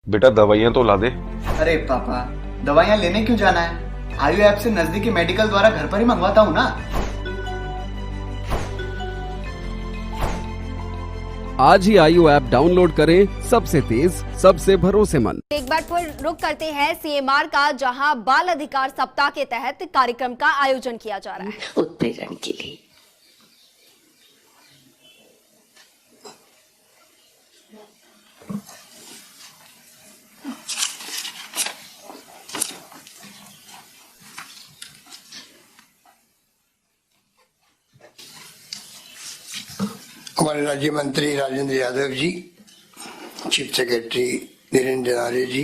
बेटा दवाइयाँ तो ला दे। अरे पापा, दवाइयाँ लेने क्यों जाना है? आयु ऐप से नजदीकी मेडिकल द्वारा घर पर ही मंगवाता हूँ ना। आज ही आयु ऐप डाउनलोड करें, सबसे तेज, सबसे भरोसेमंद। एक बार फिर रुक करते हैं सीएमआर का, जहां बाल अधिकार सप्ताह के तहत कार्यक्रम का आयोजन किया जा रहा है। उत्प्रेरण के लिए हमारे राज्य मंत्री राजेंद्र यादव जी, चीफ सेक्रेटरी नीरेंद्र नारे जी,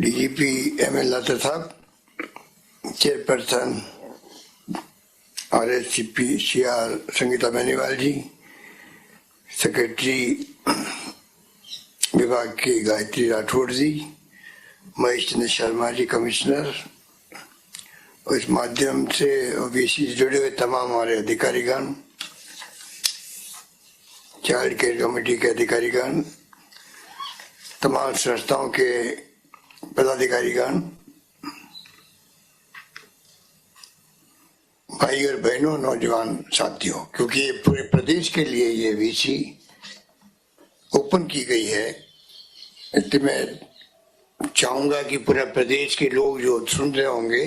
डीजीपी एमएल लता साहब, चेयरपर्सन आरएससीपी सीआर संगीता बेनीवाल जी, सेक्रेटरी विभाग की गायत्री राठौड़ जी, महेश चंद्र शर्मा जी कमिश्नर, और इस माध्यम से ओबीसी से जुड़े हुए तमाम हमारे अधिकारीगण, चाइल्ड केयर कमेटी के अधिकारीगण, तमाम संस्थाओं के पदाधिकारीगण, भाई और बहनों, नौजवान साथियों, क्योंकि ये पूरे प्रदेश के लिए ये वीसी ओपन की गई है, इसलिए मैं चाहूंगा कि पूरा प्रदेश के लोग जो सुन रहे होंगे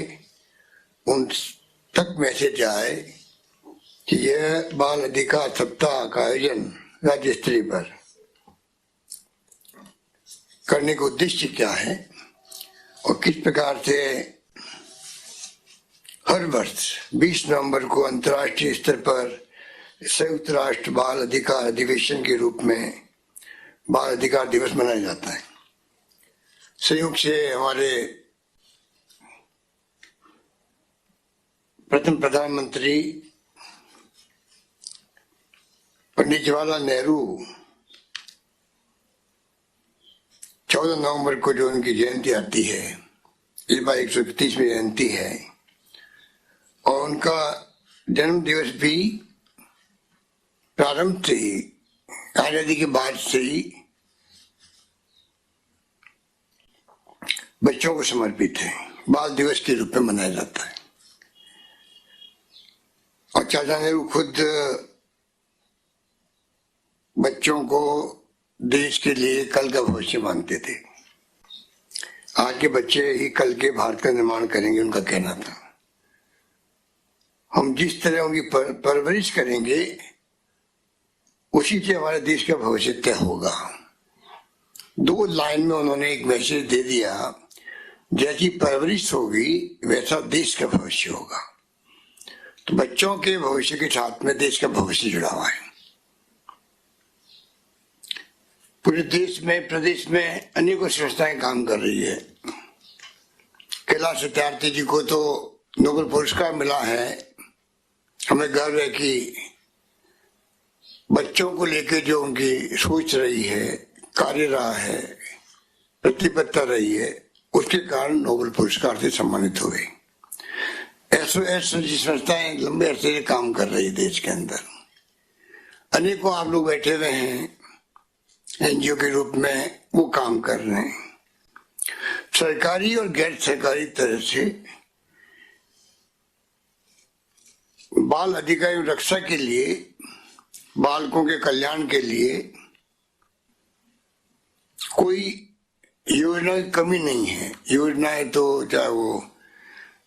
उन तक मैसेज आए कि यह बाल अधिकार सप्ताह का आयोजन राज्य स्तरीय पर करने का उद्देश्य क्या है और किस प्रकार से हर वर्ष 20 नवंबर को अंतर्राष्ट्रीय स्तर पर संयुक्त राष्ट्र बाल अधिकार अधिवेशन के रूप में बाल अधिकार दिवस मनाया जाता है। संयोग से हमारे प्रथम प्रधानमंत्री पंडित जवाहरलाल नेहरू 14 नवंबर को जो उनकी जयंती आती है, इस बार 131वीं जयंती है, और उनका जन्म दिवस भी प्रारंभ से ही, आजादी के बाद से ही बच्चों को समर्पित है, बाल दिवस के रूप में मनाया जाता है। और चाचा नेहरू खुद बच्चों को देश के लिए कल का भविष्य मानते थे। आज के बच्चे ही कल के भारत का निर्माण करेंगे, उनका कहना था। हम जिस तरह उनकी परवरिश करेंगे उसी से हमारे देश का भविष्य तय होगा। 2 लाइन में उन्होंने एक मैसेज दे दिया, जैसी परवरिश होगी वैसा देश का भविष्य होगा। तो बच्चों के भविष्य के साथ में देश का भविष्य जुड़ा हुआ है। पूरे देश में, प्रदेश में अनेकों संस्थाएं काम कर रही है। कैलाश सत्यार्थी जी को तो नोबेल पुरस्कार मिला है। हमें गर्व है कि बच्चों को लेकर जो उनकी सोच रही है, कार्य रहा है, प्रतिबद्धता रही है, उसके कारण नोबेल पुरस्कार से सम्मानित हुए। एसओएस संस्थाएं लंबे अरसे से काम कर रही है देश के अंदर। अनेकों आप लोग बैठे हुए हैं एनजीओ के रूप में, वो काम कर रहे हैं। सरकारी और गैर सरकारी तरह से बाल अधिकार रक्षा के लिए, बालकों के कल्याण के लिए कोई योजना की कमी नहीं है। योजनाएं तो चाहे वो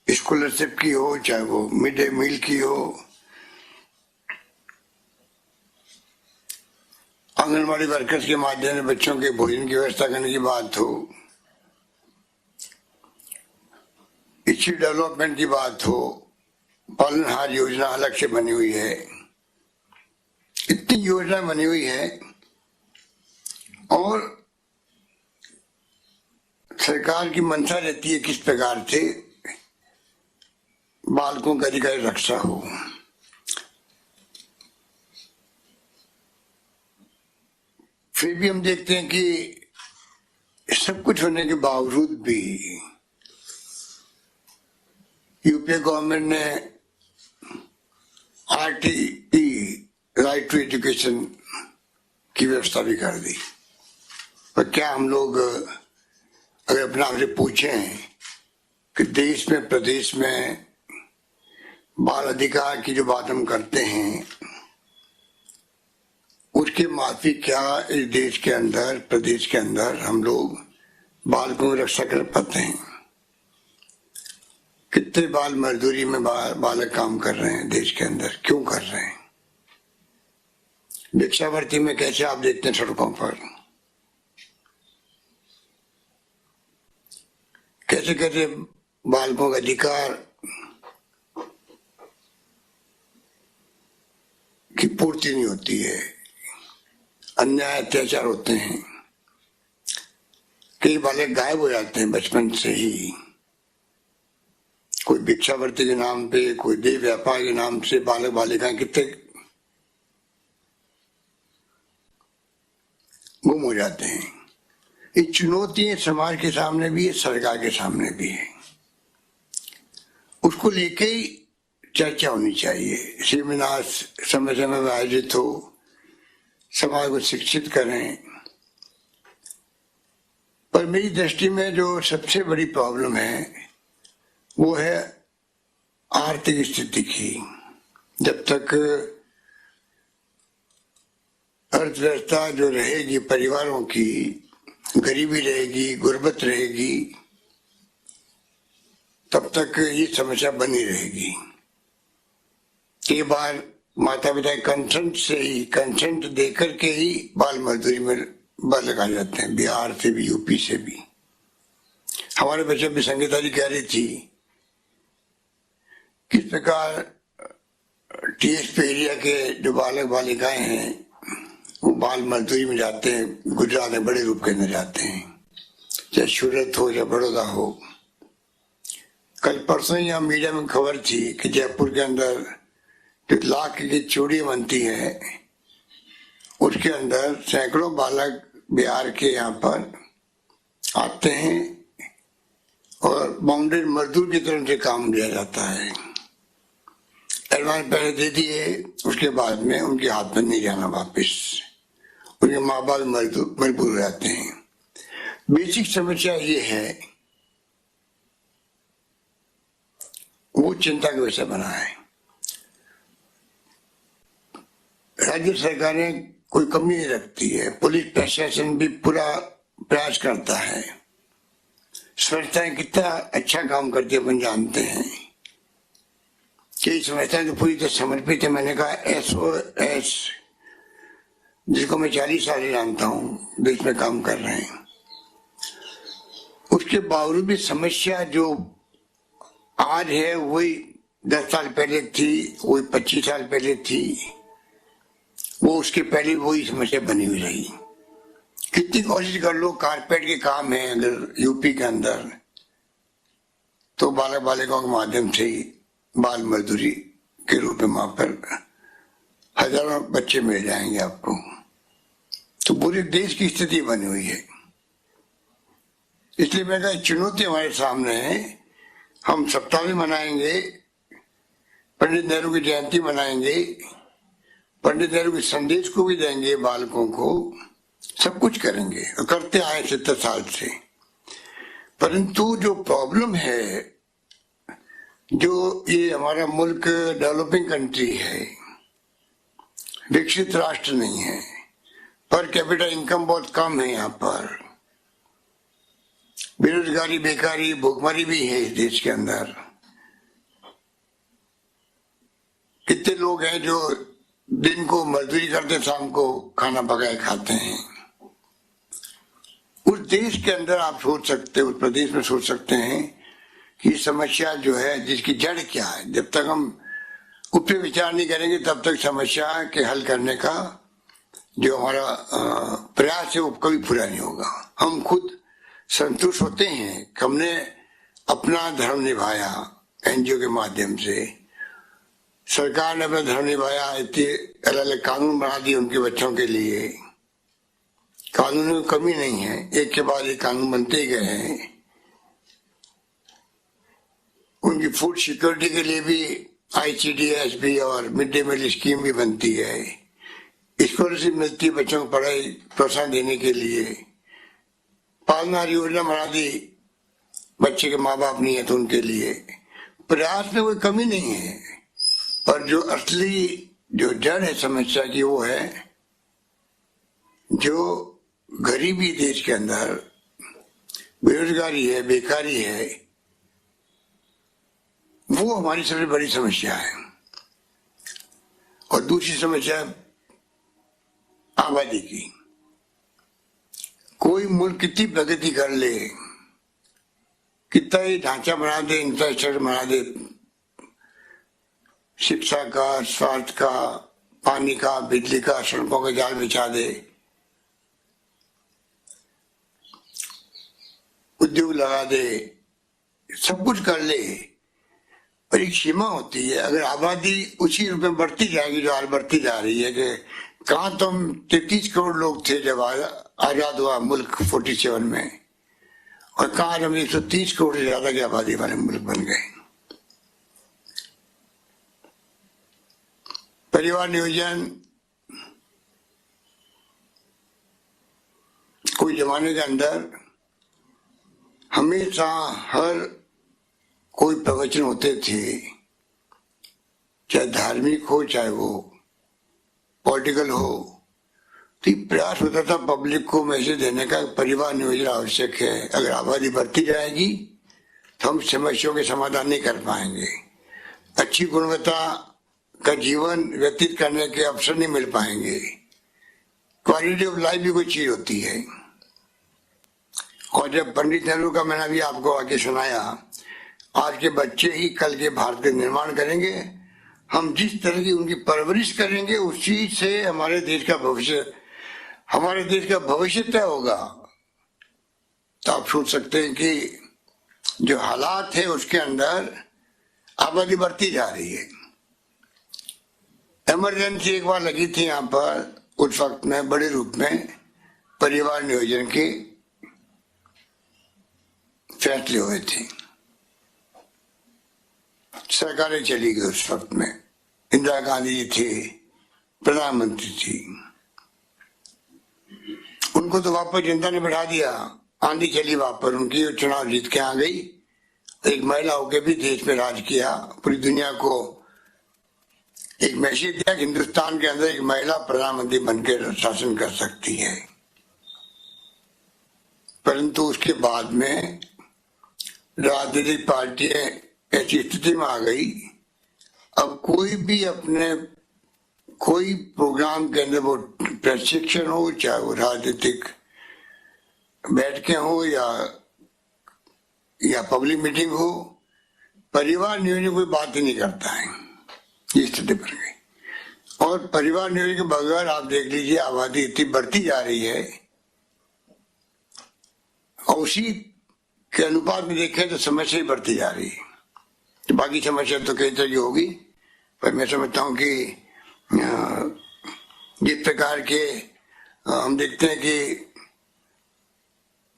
स्कॉलरशिप की हो, चाहे वो मिड डे मील की हो, आंगनबाड़ी वर्कर्स के माध्यम से बच्चों के भोजन की व्यवस्था करने की बात हो, स्किल डेवलपमेंट की बात हो, पालनहार योजना अलग से बनी हुई है। इतनी योजना बनी हुई है और सरकार की मंशा रहती है किस प्रकार से बालकों का अधिकार रक्षा हो। फिर भी हम देखते हैं कि सब कुछ होने के बावजूद भी यूपीए गवर्नमेंट ने आरटीई, राइट टू एजुकेशन की व्यवस्था भी कर दी। पर क्या हम लोग अगर अपने आप से पूछें कि देश में प्रदेश में बाल अधिकार की जो बात हम करते हैं उसके माफी क्या इस देश के अंदर प्रदेश के अंदर हम लोग बालकों की रक्षा कर पाते हैं? कितने बाल मजदूरी में बालक काम कर रहे हैं देश के अंदर, क्यों कर रहे हैं? भिक्षावृत्ति में कैसे आप देखते हैं सड़कों पर, कैसे कैसे बालकों का अधिकार की पूर्ति नहीं होती है, अन्याय अत्याचार होते हैं, कई बालक गायब हो जाते हैं बचपन से ही, कोई भिक्षावृत्ति के नाम पे, कोई देह व्यापार के नाम से बालक बालिकाएं कितने गुम हो जाते हैं। ये चुनौतियां समाज के सामने भी है, सरकार के सामने भी है, उसको लेके ही चर्चा होनी चाहिए, सेमिनार समय समय में आयोजित हो, समाज को शिक्षित करें। पर मेरी दृष्टि में जो सबसे बड़ी प्रॉब्लम है वो है आर्थिक स्थिति की। जब तक अर्थव्यवस्था जो रहेगी परिवारों की, गरीबी रहेगी, गुर्बत रहेगी, तब तक ये समस्या बनी रहेगी। कई बार माता पिता कंसेंट से ही, कंसेंट देकर के ही बाल मजदूरी में बालक आ जाते हैं, बिहार से भी, यूपी से भी। हमारे बच्चे भी संगीता जी कह रही थी किस प्रकार टीएसपी एरिया के जो बालक बालिकाएं हैं वो बाल मजदूरी में जाते हैं, गुजरात में बड़े रूप के अंदर जाते हैं, चाहे सूरत हो या बड़ौदा हो। कल परसों यहाँ मीडिया में खबर थी कि जयपुर के अंदर जो लाख की चूड़ी बनती है उसके अंदर सैकड़ों बालक बिहार के यहाँ पर आते हैं और बाउंड्री मजदूर की तरफ से काम लिया जाता है। एडवांस पैसे दे दिए, उसके बाद में उनके हाथ में नहीं जाना वापस, उनके माँ बाप मजबूर हो जाते हैं। बेसिक समस्या ये है, वो चिंता का विषय बना है। राज्य सरकारें कोई कमी नहीं रखती है, पुलिस प्रशासन भी पूरा प्रयास करता है, संस्थाएं कितना अच्छा काम करती है अपन जानते हैं। कई संस्थाएं तो पूरी तरह समर्पित है। मैंने कहा SOS जिसको मैं 40 साल जानता हूँ देश में काम कर रहे हैं, उसके बावजूद भी समस्या जो आज है वही 10 साल पहले थी, वही 25 साल पहले थी, वो उसके पहले वही समस्या बनी हुई रही। कितनी कोशिश कर लो, कारपेट के काम है अगर यूपी के अंदर, तो बालक बालिकाओं के माध्यम से ही बाल मजदूरी के रूप में वहां पर हजारों बच्चे मिल जाएंगे आपको। तो पूरे देश की स्थिति बनी हुई है। इसलिए मैं कहा चुनौती हमारे सामने है। हम सप्ताह भी मनाएंगे, पंडित नेहरू की जयंती मनाएंगे, पंडित नेहरू के संदेश को भी देंगे बालकों को, सब कुछ करेंगे और करते आए 70 साल से। परंतु जो प्रॉब्लम है, जो ये हमारा मुल्क डेवलपिंग कंट्री है, विकसित राष्ट्र नहीं है, पर कैपिटल इनकम बहुत कम है, यहाँ पर बेरोजगारी, बेकारी, भूखमरी भी है इस देश के अंदर। कितने लोग हैं जो दिन को मजदूरी करते, शाम को खाना पकाए खाते हैं। उस देश के अंदर आप सोच सकते हैं, उस प्रदेश में सोच सकते हैं कि समस्या जो है जिसकी जड़ क्या है। जब तक हम उस पर विचार नहीं करेंगे तब तक समस्या के हल करने का जो हमारा प्रयास है वो कभी पूरा नहीं होगा। हम खुद संतुष्ट होते हैं कि हमने अपना धर्म निभाया NGO के माध्यम से, सरकार ने अपना धर्म निभाया, इतने अलग अलग कानून बना दिए उनके बच्चों के लिए। कानूनों की कमी नहीं है, एक के बाद एक कानून बनते ही गए हैं। उनकी फूड सिक्योरिटी के लिए भी ICDS भी और मिड डे मील स्कीम भी बनती है, स्कॉलरशिप मिलती है बच्चों को पढ़ाई प्रोत्साहन देने के लिए। पालना योजना बना दी, बच्चे के माँ बाप नहीं है तो उनके लिए प्रयास में कोई कमी नहीं है, पर जो असली जो जड़ है समस्या की वो है जो गरीबी देश के अंदर, बेरोजगारी है, बेकारी है, वो हमारी सबसे बड़ी समस्या है। और दूसरी समस्या आबादी की। कोई मुल्क कितनी प्रगति कर ले, कितना ही ढांचा बना दे, इंफ्रास्ट्रक्चर बना दे, शिक्षा का, स्वास्थ्य का, पानी का, बिजली का, सड़कों का जाल बिछा दे, उद्योग लगा दे, सब कुछ कर ले, पर एक सीमा होती है। अगर आबादी उसी रूप में बढ़ती जाएगी जो आज बढ़ती जा रही है, कि कहाँ तो हम 33 करोड़ लोग थे जब आजाद हुआ मुल्क 47 में, और कहाँ हम 130 करोड़ से ज्यादा की आबादी वाले मुल्क बन गए। परिवार नियोजन कोई जमाने के अंदर हमेशा हर कोई प्रवचन होते थे, चाहे धार्मिक हो चाहे वो पॉलिटिकल हो, तो प्रयास होता था पब्लिक को मैसेज देने का परिवार नियोजन आवश्यक है। अगर आबादी बढ़ती जाएगी तो हम समस्याओं के समाधान नहीं कर पाएंगे, अच्छी गुणवत्ता का जीवन व्यतीत करने के अवसर नहीं मिल पाएंगे। क्वालिटी ऑफ लाइफ भी कोई चीज होती है। और जब पंडित नेहरू का मैंने अभी आपको आगे सुनाया, आज के बच्चे ही कल के भारत का निर्माण करेंगे, हम जिस तरह की उनकी परवरिश करेंगे उसी से हमारे देश का भविष्य तय होगा। तो आप सोच सकते हैं कि जो हालात है उसके अंदर आबादी बढ़ती जा रही है। इमरजेंसी एक बार लगी थी यहाँ पर, उस वक्त में बड़े रूप में परिवार नियोजन के फैसले हुए थे, सरकारें चली गई। उस वक्त में इंदिरा गांधी जी थे, प्रधानमंत्री थी, उनको तो वापस जनता ने बैठा दिया, आंधी चली वापस उनकी, चुनाव जीत के आ गई। एक महिला होकर भी देश में राज किया, पूरी दुनिया को एक मैसेज दिया कि हिंदुस्तान के अंदर एक महिला प्रधानमंत्री बनकर शासन कर सकती है। परंतु उसके बाद में राजनीतिक पार्टियां ऐसी स्थिति में आ गई, अब कोई भी अपने कोई प्रोग्राम के अंदर वो प्रशिक्षण हो, चाहे वो राजनीतिक बैठकें हो या पब्लिक मीटिंग हो, परिवार नियोजन कोई बात ही नहीं करता है। ये स्थिति बन गई। और परिवार नियोजन के बगैर आप देख लीजिए आबादी इतनी बढ़ती जा रही है, और उसी के अनुपात में देखें तो समस्या ही बढ़ती जा रही है। तो बाकी समस्या तो कई तरह की होगी, पर मैं समझता हूँ कि जिस प्रकार के हम देखते हैं कि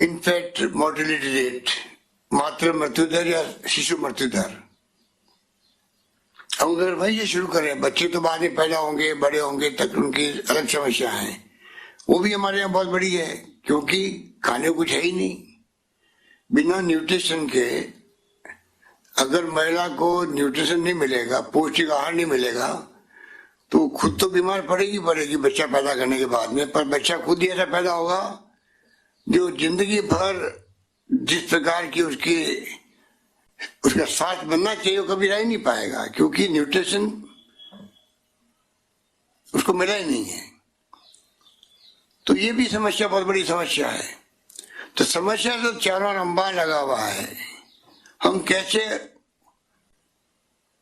इनफैक्ट मोर्टेलिटी रेट, मातृ मृत्यु दर या शिशु मृत्यु दर, अगर भाई ये शुरू करें, बच्चे तो बाद में पैदा होंगे, बड़े होंगे तक उनकी अलग समस्या है, वो भी हमारे यहाँ बहुत बड़ी है, क्योंकि खाने को कुछ है ही नहीं। बिना न्यूट्रिशन के अगर महिला को न्यूट्रिशन नहीं मिलेगा, पौष्टिक आहार नहीं मिलेगा, तो खुद तो बीमार पड़ेगी बच्चा पैदा करने के बाद में, पर बच्चा खुद ही ऐसा पैदा होगा जो जिंदगी भर जिस प्रकार की उसका स्वास्थ्य बनना चाहिए वो कभी रह नहीं पाएगा, क्योंकि न्यूट्रिशन उसको मिला ही नहीं है। तो ये भी समस्या बहुत बड़ी समस्या है। तो समस्या तो चारों लंबा लगा हुआ है, हम कैसे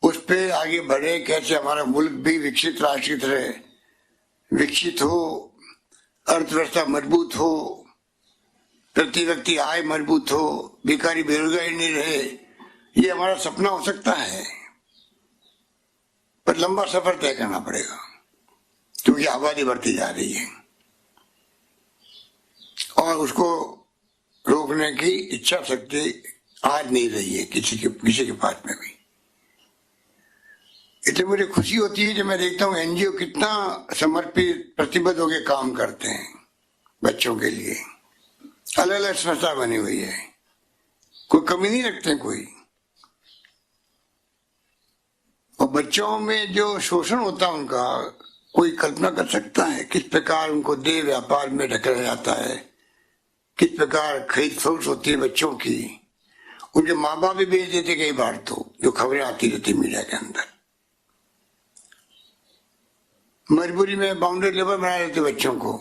उस पे आगे बढ़े, कैसे हमारा मुल्क भी विकसित राष्ट्र की तरह विकसित हो, अर्थव्यवस्था मजबूत हो, प्रति व्यक्ति आय मजबूत हो, बेकारी बेरोजगारी नहीं रहे, ये हमारा सपना हो सकता है, पर लंबा सफर तय करना पड़ेगा, क्योंकि आबादी बढ़ती जा रही है और उसको रोकने की इच्छा शक्ति आज नहीं रही है किसी के पास में भी। इसलिए मुझे खुशी होती है जब मैं देखता हूँ एनजीओ कितना समर्पित प्रतिबद्ध होकर काम करते हैं बच्चों के लिए, अलग अलग संस्था बनी हुई है, कोई कमी नहीं रखते कोई। और बच्चों में जो शोषण होता है उनका, कोई कल्पना कर सकता है किस प्रकार उनको देह व्यापार में ढकेला जाता है, किस प्रकार खरीद फरोख्त होती है बच्चों की। उनके माँ बाप भी भेज देते कई बार, तो जो खबरें आती रहती मीडिया के अंदर, मजबूरी में बाउंड्री लेबर बना देते बच्चों को।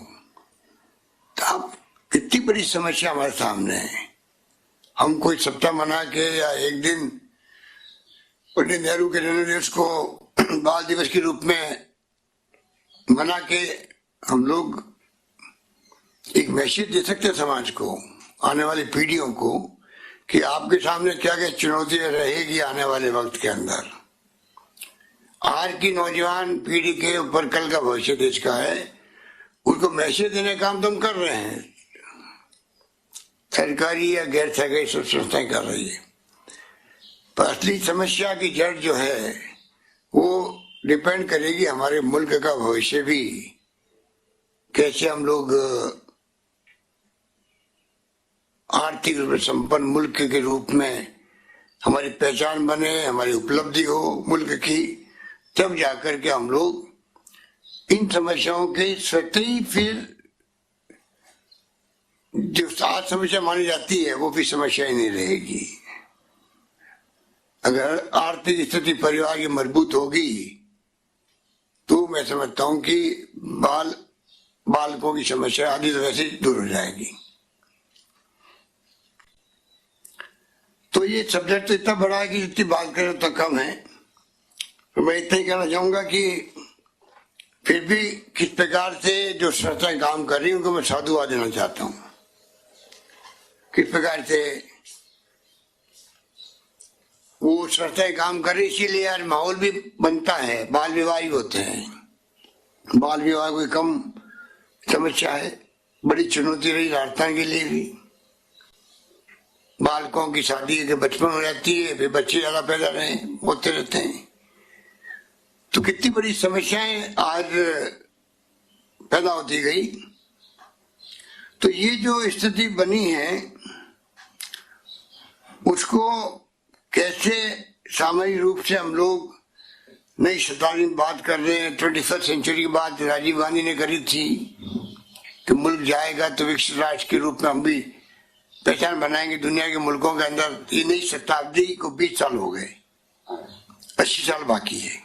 तो अब इतनी बड़ी समस्या हमारे सामने है, हम कोई सप्ताह मना के या एक दिन पंडित नेहरू के जन्मदिवस को बाल दिवस के रूप में मना के हम लोग एक मैसेज दे सकते हैं समाज को, आने वाली पीढ़ियों को, कि आपके सामने क्या क्या चुनौतियां रहेगी आने वाले वक्त के अंदर। आज की नौजवान पीढ़ी के ऊपर कल का भविष्य देश का है, उनको मैसेज देने का काम तो हम कर रहे हैं, सरकारी या गैर सरकारी सब संस्थाएं कर रही है। पर असली समस्या की जड़ जो है वो डिपेंड करेगी हमारे मुल्क का भविष्य भी, कैसे हम लोग आर्थिक रूप से संपन्न मुल्क के रूप में हमारी पहचान बने, हमारी उपलब्धि हो मुल्क की, तब जाकर के हम लोग इन समस्याओं के स्वतः ही फिर जो आज समस्या मानी जाती है वो भी समस्या ही नहीं रहेगी। अगर आर्थिक स्थिति परिवार की मजबूत होगी तो मैं समझता हूं कि बालकों की समस्या आदि तो वैसे ही दूर हो जाएगी। तो ये सब्जेक्ट तो इतना बड़ा है कि जितनी बात करें उतना कम है। तो मैं इतना ही कहना चाहूंगा कि फिर भी किस प्रकार से जो संस्थाएं काम कर रही हैं उनको मैं साधुवाद देना चाहता हूँ। किस प्रकार से वो संस्थाएं काम कर रही, इसीलिए यार माहौल भी बनता है, बाल विवाह भी होते हैं। बाल विवाह कोई कम समस्या है, बड़ी चुनौती रही राजस्थान के लिए भी। बालकों की शादी के बचपन हो जाती है, फिर बच्चे ज्यादा पैदा रहे होते रहते हैं, तो कितनी बड़ी समस्याएं आज पैदा होती गई। तो ये जो स्थिति बनी है उसको कैसे सामूहिक रूप से हम लोग नई शताब्दी में बात कर रहे हैं, 21वीं सेंचुरी की बात राजीव गांधी ने करी थी कि मुल्क जाएगा तो विकसित राष्ट्र के रूप में हम भी पहचान बनाएंगे दुनिया के मुल्कों के अंदर। ये नई शताब्दी को 20 साल हो गए, 80 साल बाकी है।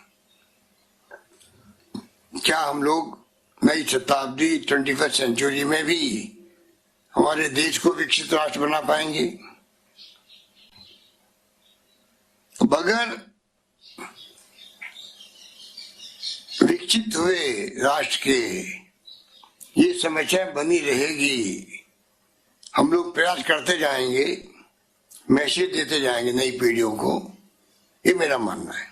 क्या हम लोग नई शताब्दी 21वीं सेंचुरी में भी हमारे देश को विकसित राष्ट्र बना पाएंगे? बगैर विकसित हुए राष्ट्र के ये समस्या बनी रहेगी। हम लोग प्रयास करते जाएंगे, मैसेज देते जाएंगे नई पीढ़ियों को, ये मेरा मानना है।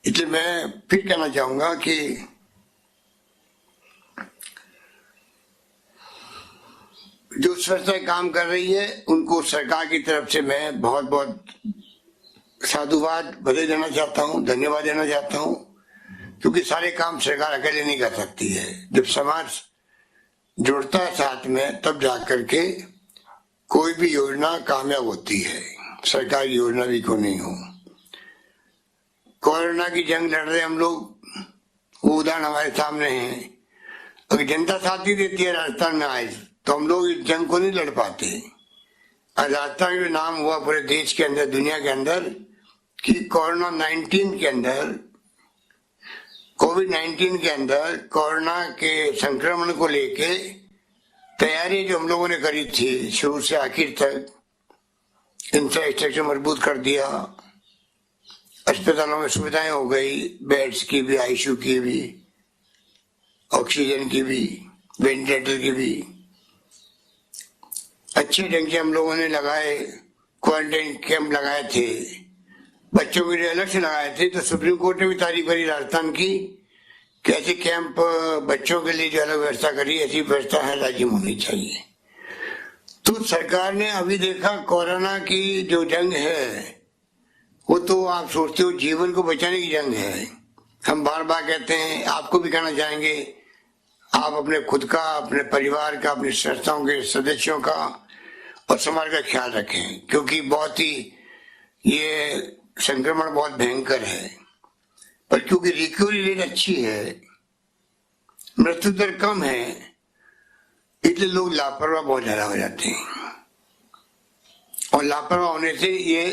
इसलिए मैं फिर कहना चाहूंगा कि जो संस्थाएं काम कर रही है उनको सरकार की तरफ से मैं बहुत बहुत साधुवाद बधाई देना चाहता हूँ, धन्यवाद देना चाहता हूँ, क्योंकि सारे काम सरकार अकेले नहीं कर सकती है। जब समाज जुड़ता है साथ में तब जाकर के कोई भी योजना कामयाब होती है, सरकारी योजना भी क्यों नहीं हो। कोरोना की जंग लड़ रहे हम लोग, वो उदाहरण हमारे सामने है। अगर जनता साथ ही देती है राजस्थान में आज, तो हम लोग इस जंग को नहीं लड़ पाते। राजस्थान में नाम हुआ पूरे देश के अंदर, दुनिया के अंदर, कि कोविड-19 के अंदर कोरोना के संक्रमण को लेके तैयारी जो हम लोगों ने करी थी शुरू से आखिर तक, इंफ्रास्ट्रक्चर मजबूत कर दिया, अस्पतालों में सुविधाएं हो गई, बेड्स की भी, आईसीयू की भी, ऑक्सीजन की भी, वेंटिलेटर की भी अच्छे ढंग से हम लोगों ने लगाए। क्वारंटाइन कैंप लगाए थे, बच्चों के लिए अलग से लगाए थे। तो सुप्रीम कोर्ट ने भी तारीफ करी राजस्थान की, कैसे कैंप बच्चों के लिए जो अलग व्यवस्था करी, ऐसी व्यवस्था है राज्य में होनी चाहिए। तो सरकार ने अभी देखा कोरोना की जो जंग है वो तो आप सोचते हो जीवन को बचाने की जंग है। हम बार बार कहते हैं, आपको भी कहना चाहेंगे, आप अपने खुद का, अपने परिवार का, अपनी संस्थाओं के सदस्यों का और समाज का ख्याल रखें, क्योंकि बहुत ही ये संक्रमण बहुत भयंकर है। पर क्योंकि रिकवरी रेट अच्छी है, मृत्यु दर कम है, इसलिए लोग लापरवाह बहुत ज्यादा हो जाते हैं और लापरवाह होने से ये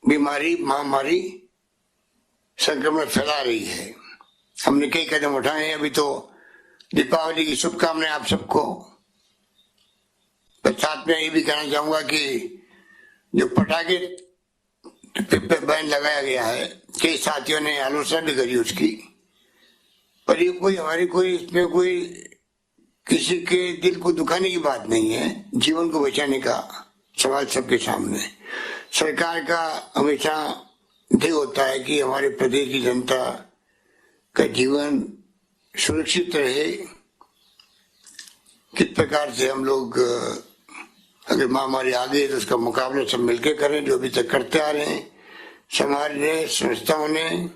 बीमारी महामारी संक्रमण फैला रही है। हमने कई कदम उठाए हैं। अभी तो दीपावली की शुभकामनाएं आप सबको। पर साथ में ये भी कहना चाहूंगा कि जो पटाखे पे बैन लगाया गया है, कई साथियों ने आलोचना भी करी उसकी, पर ये कोई हमारी कोई इसमें कोई किसी के दिल को दुखाने की बात नहीं है। जीवन को बचाने का सवाल सबके सामने। सरकार का हमेशा ध्येय होता है कि हमारे प्रदेश की जनता का जीवन सुरक्षित रहे। किस प्रकार से हम लोग अगर महामारी आ गई तो उसका मुकाबला सब मिलकर करें, जो अभी तक करते आ रहे हैं। समाज ने, संस्थाओं ने,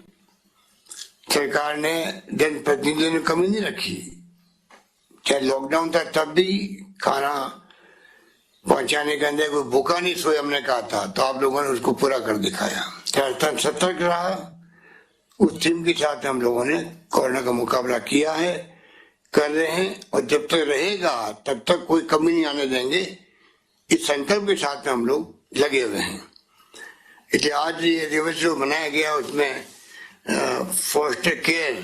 सरकार ने, जनप्रतिनिधियों ने कमी नहीं रखी। चाहे लॉकडाउन था तब भी खाना पहुंचाने के अंदर कोई भूखा नहीं सोए, हमने कहा था, तो आप लोगों ने उसको पूरा कर दिखाया। राजस्थान सतर्क रहा, उस थीम के साथ हम लोगों ने कोरोना का मुकाबला किया है, कर रहे हैं और जब तक रहेगा तब तक कोई कमी नहीं आने देंगे। इस संकल्प के साथ हम लोग लगे हुए हैं। इसलिए आज ये दिवस जो मनाया गया उसमें फोस्टर केयर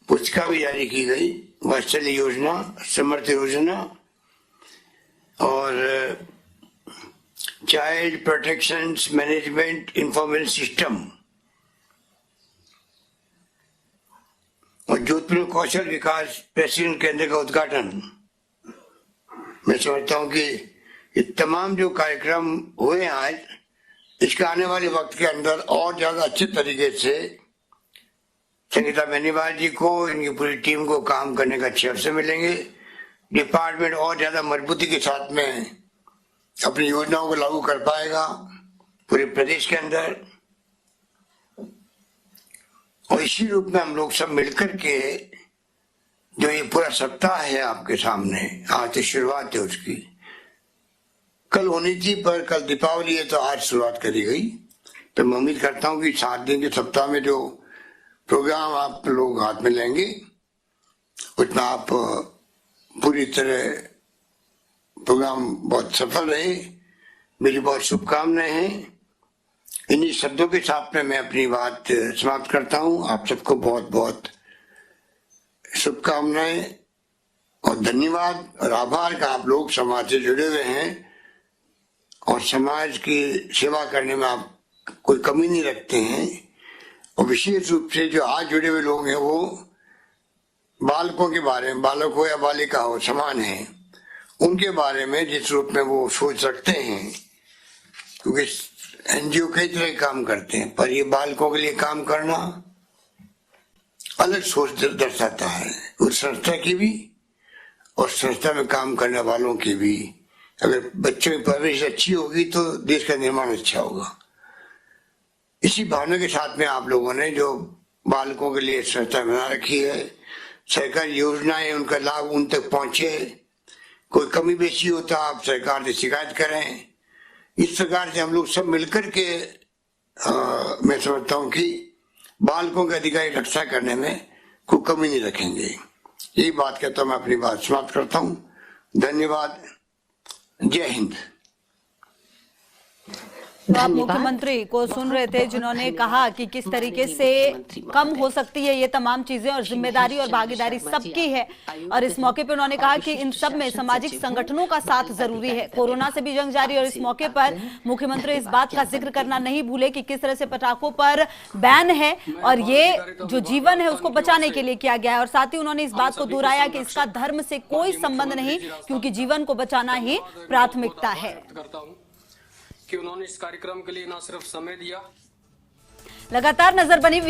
पुस्तिका भी जारी की गई, वात्सल्य योजना, समर्थ योजना और child protection management information system और जोधपुर कौशल विकास प्रशिक्षण केंद्र का उद्घाटन। मैं समझता हूं कि ये तमाम जो कार्यक्रम हुए आज, इसका आने वाले वक्त के अंदर और ज्यादा अच्छे तरीके से संगीता बेनीवाल जी को, इनकी पूरी टीम को काम करने का अच्छे अवसर मिलेंगे। डिपार्टमेंट और ज्यादा मजबूती के साथ में अपनी योजनाओं को लागू कर पाएगा पूरे प्रदेश के अंदर। और इसी रूप में हम लोग सब मिलकर के जो ये पूरा सप्ताह है आपके सामने, आज से शुरुआत है उसकी। कल होनी थी पर कल दीपावली है तो आज शुरुआत करी गई। तो मैं उम्मीद करता हूँ कि 7 दिन के सप्ताह में जो प्रोग्राम आप लोग हाथ में लेंगे उसमें आप पूरी तरह प्रोग्राम बहुत सफल रहे। मेरी बहुत शुभकामनाएं हैं। इन्हीं शब्दों के साथ में मैं अपनी बात समाप्त करता हूं। आप सबको बहुत बहुत शुभकामनाएं और धन्यवाद और आभार का आप लोग समाज से जुड़े हुए हैं और समाज की सेवा करने में आप कोई कमी नहीं रखते हैं। और विशेष रूप से जो आज जुड़े हुए लोग हैं वो बालकों के बारे में, बालक हो या बालिका हो समान है, उनके बारे में जिस रूप में वो सोच रखते हैं, क्योंकि एनजीओ कई तरह के काम करते हैं पर ये बालकों के लिए काम करना अलग सोच दर्शाता है उस संस्था की भी और संस्था में काम करने वालों की भी। अगर बच्चों की परवरिश अच्छी होगी तो देश का निर्माण अच्छा होगा। इसी भावना के साथ में आप लोगों ने जो बालकों के लिए संस्था बना रखी है, सरकारी योजनाएं उनका लाभ उन तक पहुंचे, कोई कमी बेशी होता आप सरकार से शिकायत करें। इस प्रकार से हम लोग सब मिलकर के मैं समझता हूं कि बालकों के अधिकार की रक्षा करने में कोई कमी नहीं रखेंगे। यही बात कहता हूं, मैं अपनी बात समाप्त करता हूं। धन्यवाद। जय हिंद। तो आप मुख्यमंत्री को सुन रहे थे जिन्होंने कहा कि किस तरीके से कम हो सकती है ये तमाम चीजें और जिम्मेदारी और भागीदारी सबकी है। और इस मौके पर उन्होंने कहा कि इन सब में सामाजिक संगठनों का साथ जरूरी है। कोरोना से भी जंग जारी और इस मौके पर मुख्यमंत्री इस बात का जिक्र करना नहीं भूले कि किस तरह से पटाखों पर बैन है और ये जो जीवन है उसको बचाने के लिए किया गया है। और साथ ही उन्होंने इस बात को दोहराया कि इसका धर्म से कोई संबंध नहीं, क्योंकि जीवन को बचाना ही प्राथमिकता है। कि उन्होंने इस कार्यक्रम के लिए न सिर्फ समय दिया, लगातार नजर बनी